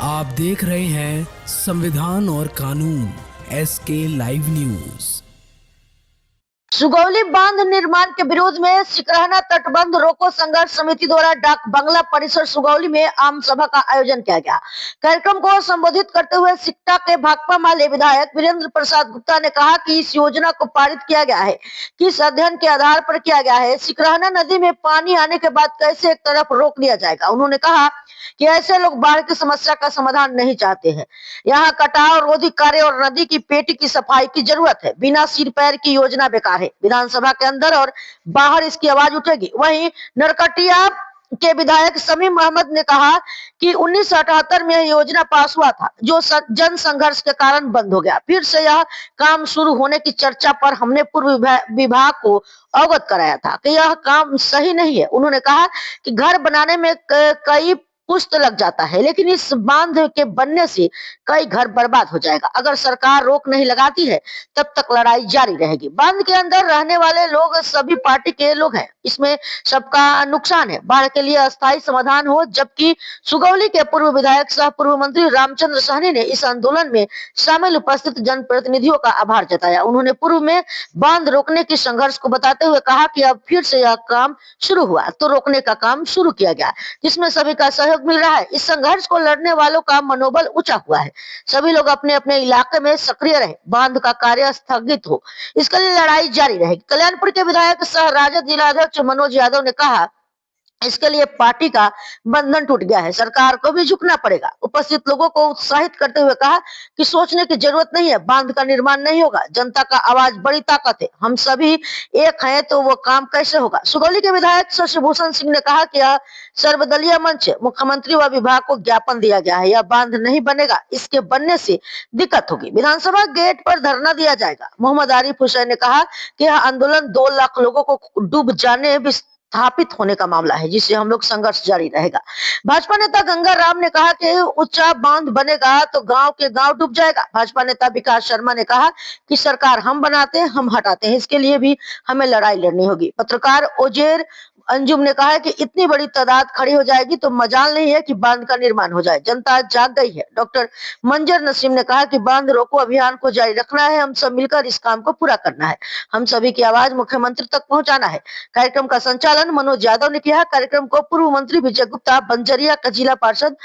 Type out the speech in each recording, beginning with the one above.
आप देख रहे हैं संविधान और कानून SK लाइव न्यूज। सुगौली बांध निर्माण के विरोध में सिकरहना तटबंध रोको संघर्ष समिति द्वारा डाक बंगला परिसर सुगौली में आम सभा का आयोजन किया गया। कार्यक्रम को संबोधित करते हुए सिकटा के भाकपा माले विधायक वीरेंद्र प्रसाद गुप्ता ने कहा कि इस योजना को पारित किया गया है, किस अध्ययन के आधार पर किया गया है, सिकरहना नदी में पानी आने के बाद कैसे एक तरफ रोक दिया जाएगा। उन्होंने कहा कि ऐसे लोग बाढ़ की समस्या का समाधान नहीं चाहते हैं। यहाँ कटाव रोधी कार्य और नदी की पेटी की सफाई की जरूरत है। बिना सिर पैर की योजना बेकार है। विधानसभा के अंदर और बाहर इसकी आवाज उठेगी। वहीं नरकटिया के विधायक समीम अहमद ने कहा कि 1978 में यह योजना पास हुआ था, जो जन संघर्ष के कारण बंद हो गया। फिर से यह काम शुरू होने की चर्चा पर हमने पूर्व विभाग को अवगत कराया था कि यह काम सही नहीं है। उन्होंने कहा कि घर बनाने में कई पुश्त लग जाता है, लेकिन इस बांध के बनने से कई घर बर्बाद हो जाएगा। अगर सरकार रोक नहीं लगाती है तब तक लड़ाई जारी रहेगी। बांध के अंदर रहने वाले लोग सभी पार्टी के लोग हैं, इसमें सबका नुकसान है। बाढ़ के लिए अस्थायी समाधान हो। जबकि सुगौली के पूर्व विधायक सह पूर्व मंत्री रामचंद्र सहनी ने इस आंदोलन में शामिल उपस्थित जनप्रतिनिधियों का आभार जताया। उन्होंने पूर्व में बांध रोकने की संघर्ष को बताते हुए कहा कि अब फिर से यह काम शुरू हुआ तो रोकने का काम शुरू किया गया, जिसमें सभी का सहयोग मिल रहा है। इस संघर्ष को लड़ने वालों का मनोबल ऊंचा हुआ है। सभी लोग अपने अपने इलाके में सक्रिय रहे, बांध का कार्य स्थगित हो, इसके लिए लड़ाई जारी रहेगी। कल्याणपुर के विधायक सह राजद जिलाध्यक्ष मनोज यादव ने कहा, इसके लिए पार्टी का बंधन टूट गया है, सरकार को भी झुकना पड़ेगा। उपस्थित लोगों को उत्साहित करते हुए कहा कि सोचने की जरूरत नहीं है, बांध का निर्माण नहीं होगा। जनता का आवाज बड़ी ताकत है, हम सभी एक हैं तो वो काम कैसे होगा। सुगौली के विधायक शशिभूषण सिंह ने कहा कि यह सर्वदलीय मंच है, मुख्यमंत्री व विभाग को ज्ञापन दिया गया है, यह बांध नहीं बनेगा, इसके बनने से दिक्कत होगी। विधानसभा गेट पर धरना दिया जाएगा। मोहम्मद आरिफ हुसैन ने कहा कि यह आंदोलन 2 लाख लोगों को डूब जाने स्थापित होने का मामला है, जिससे हम लोग संघर्ष जारी रहेगा। भाजपा नेता गंगा राम ने कहा कि ऊंचा बांध बनेगा तो गांव के गांव डूब जाएगा। भाजपा नेता विकास शर्मा ने कहा कि सरकार हम बनाते हैं, हम हटाते हैं, इसके लिए भी हमें लड़ाई लड़नी होगी। पत्रकार ओजेर अंजुम ने कहा कि इतनी बड़ी तादाद खड़ी हो जाएगी तो मजाल नहीं है कि बांध का निर्माण हो जाए, जनता जाग गई है। डॉक्टर मंजर नसीम ने कहा कि बांध रोको अभियान को जारी रखना है, हम सब मिलकर इस काम को पूरा करना है, हम सभी की आवाज मुख्यमंत्री तक पहुंचाना है। कार्यक्रम का संचालन मनोज यादव ने किया। कार्यक्रम को पूर्व मंत्री विजय गुप्ता, बंजरिया का जिला पार्षद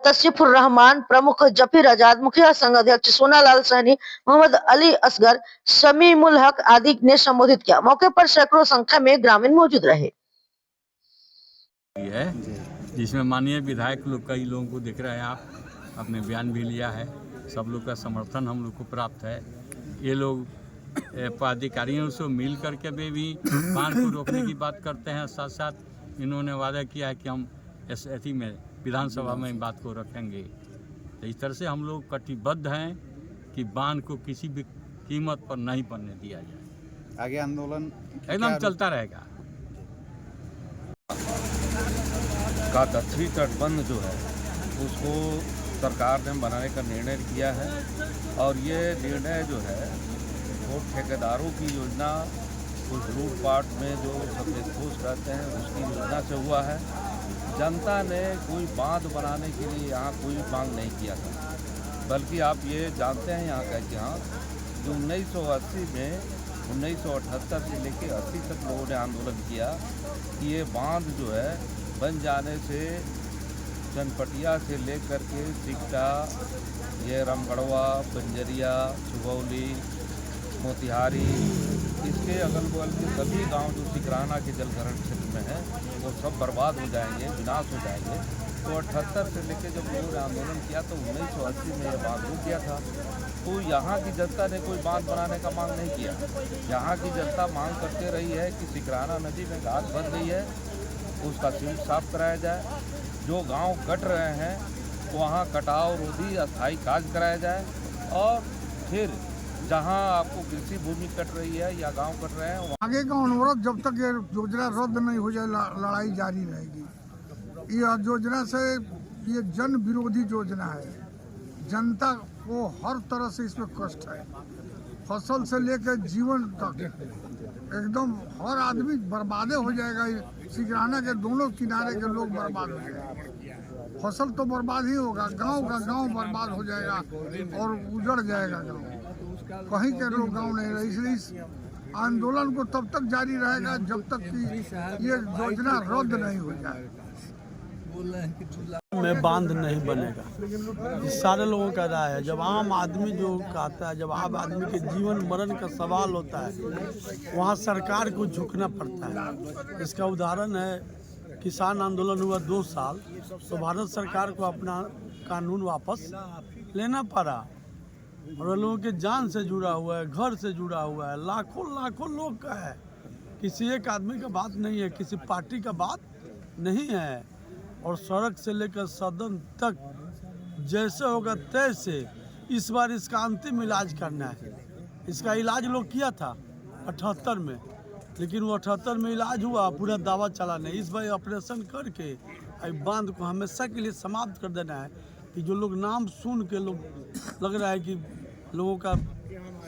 तसीफुर रहमान, प्रमुख जफीर आजाद, मुखिया संघ अध्यक्ष सोनालाल सहनी, मोहम्मद अली असगर, समीमुल हक आदि ने संबोधित किया। मौके पर सैकड़ों संख्या में ग्रामीण मौजूद रहे। है जिसमें माननीय विधायक लोग कई लोगों को देख रहे हैं, आप अपने बयान भी लिया है, सब लोग का समर्थन हम लोग को प्राप्त है। ये लोग पदाधिकारियों से मिल करके भी बांध को रोकने की बात करते हैं, साथ साथ इन्होंने वादा किया है कि हम एसएटी में विधानसभा में बात को रखेंगे। तो इस तरह से हम लोग कटिबद्ध हैं कि बांध को किसी भी कीमत पर नहीं बनने दिया जाए। आगे आंदोलन एकदम चलता रहेगा। का दक्षिणी तटबंध जो है उसको सरकार ने बनाने का निर्णय किया है, और ये निर्णय जो है वो ठेकेदारों की योजना उस लूटपाट में जो सफेदपोश रहते हैं उसकी योजना से हुआ है। जनता ने कोई बांध बनाने के लिए यहाँ कोई मांग नहीं किया था, बल्कि आप ये जानते हैं यहाँ का इतिहास, जो 1980 में 1978 से लेकर 80 तक लोगों ने आंदोलन किया कि ये बांध जो है बन जाने से चनपटिया से लेकर के सिकटा, ये रामगढ़वा, बंजरिया, सुगौली, मोतिहारी, इसके अगल बगल के सभी गांव जो सिकरहना के जलग्रहण क्षेत्र में हैं वो सब बर्बाद हो जाएंगे, विनाश हो जाएंगे। तो 78 से लेकर जब लोगों ने आंदोलन किया तो 1980 में यह बांध रुक गया था। तो यहाँ की जनता ने कोई बांध बनाने का मांग नहीं किया। यहाँ की जनता मांग करते रही है कि सिकरहना नदी में घास बन गई है, उसका सीट साफ कराया जाए। जो गांव कट रहे हैं वहाँ कटाव रोधी अस्थायी कार्य कराया जाए, और फिर जहाँ आपको कृषि भूमि कट रही है या गांव कट रहे हैं आगे का अनुरोध जब तक ये योजना रद्द नहीं हो जाए लड़ाई जारी रहेगी। ये योजना से ये जन विरोधी योजना है, जनता को हर तरह से इसमें कष्ट है, फसल से लेकर जीवन तक एकदम हर आदमी बर्बादे हो जाएगा। सिकराना के दोनों किनारे के लोग बर्बाद हो जाएंगे। फसल तो बर्बाद ही होगा, गांव का गांव बर्बाद हो जाएगा और उजड़ जाएगा गांव। कहीं के लोग गांव नहीं रहे। इसलिए इस आंदोलन को तब तक जारी रहेगा जब तक कि ये योजना रद्द नहीं हो जाए। में बांध नहीं बनेगा, ये सारे लोगों का राय है। जब आम आदमी जो कहता है, जब आम आदमी के जीवन मरण का सवाल होता है, वहाँ सरकार को झुकना पड़ता है। इसका उदाहरण है किसान आंदोलन हुआ 2 साल, तो भारत सरकार को अपना कानून वापस लेना पड़ा और लोगों के जान से जुड़ा हुआ है, घर से जुड़ा हुआ है, लाखों लोग का है। किसी एक आदमी का बात नहीं है, किसी पार्टी का बात नहीं है। और सड़क से लेकर सदन तक जैसे होगा तैसे इस बार इसका अंतिम इलाज करना है। इसका इलाज लोग किया था 78 में, लेकिन वो 78 में इलाज हुआ, पूरा दावा चला नहीं। इस बार ऑपरेशन करके बांध को हमेशा के लिए समाप्त कर देना है। कि जो लोग नाम सुन के लोग लग रहा है कि लोगों का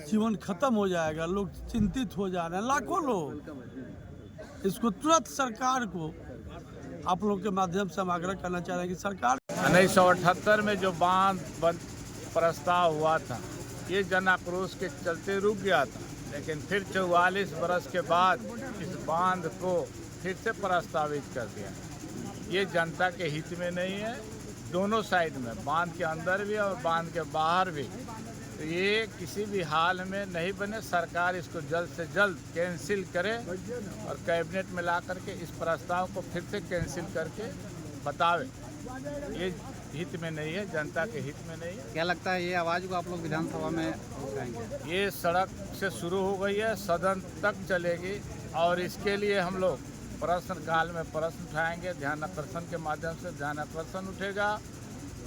जीवन खत्म हो जाएगा, लोग चिंतित हो जा रहे हैं, लाखों लोग। इसको तुरंत सरकार को आप लोग के माध्यम से हम आग्रह करना चाह रहे हैं कि सरकार 1978 में जो बांध प्रस्ताव हुआ था, ये जन आक्रोश के चलते रुक गया था, लेकिन फिर 44 बरस के बाद इस बांध को फिर से प्रस्तावित कर दिया। ये जनता के हित में नहीं है, दोनों साइड में, बांध के अंदर भी और बांध के बाहर भी। तो ये किसी भी हाल में नहीं बने। सरकार इसको जल्द से जल्द कैंसिल करे और कैबिनेट में ला करके इस प्रस्ताव को फिर से कैंसिल करके बतावे। ये हित में नहीं है, जनता के हित में नहीं है। क्या लगता है ये आवाज़ को आप लोग विधानसभा में उठाएंगे? ये सड़क से शुरू हो गई है, सदन तक चलेगी और इसके लिए हम लोग प्रश्न काल में प्रश्न उठाएंगे। ध्यान आकर्षण के माध्यम से ध्यान आकर्षण उठेगा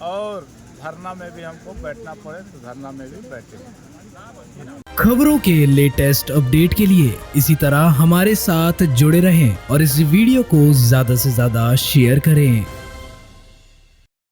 और धरना में भी हमको बैठना पड़े तो धरना में भी बैठेंगे। खबरों के लेटेस्ट अपडेट के लिए इसी तरह हमारे साथ जुड़े रहें और इस वीडियो को ज्यादा से ज्यादा शेयर करें।